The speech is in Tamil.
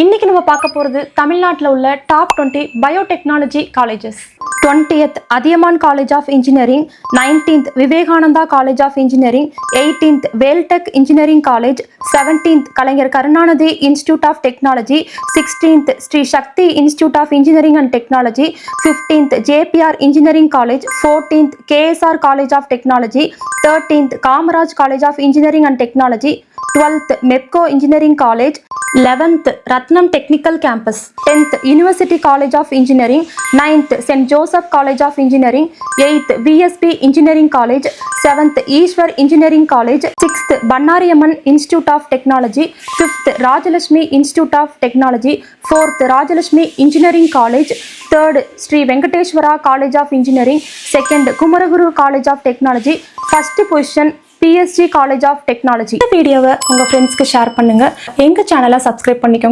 இன்னைக்கு நம்ம பார்க்க போகிறது தமிழ்நாட்டில் உள்ள top 20 biotechnology colleges. 20th Adhiyaman college of engineering, 19th Vivekananda college of engineering, 18th Veltech engineering college, 17th Kalaignar Karunanidhi institute of technology, 16th Sri Sakthi institute of engineering and technology, 15th JPR engineering college, 14th KSR college of technology, 13th Kamaraj college of engineering and technology, 12th Mepco engineering college, 11th Rathinam technical campus, 10th university college of engineering, 9th saint Joseph college of engineering, 8th VSP engineering college, 7th Easwar engineering college, 6th Bannariamman institute of technology, 5th Rajalakshmi institute of technology, 4th Rajalakshmi engineering college, 3rd Sri Venkateswara college of engineering, 2nd Kumaraguru college of technology, 1st position PSG college of technology. இந்த வீடியோவை உங்கள் ஃப்ரெண்ட்ஸ்க்கு ஷேர் பண்ணுங்கள். எங்கள் சேனலை சப்ஸ்கிரைப் பண்ணிக்கோங்க.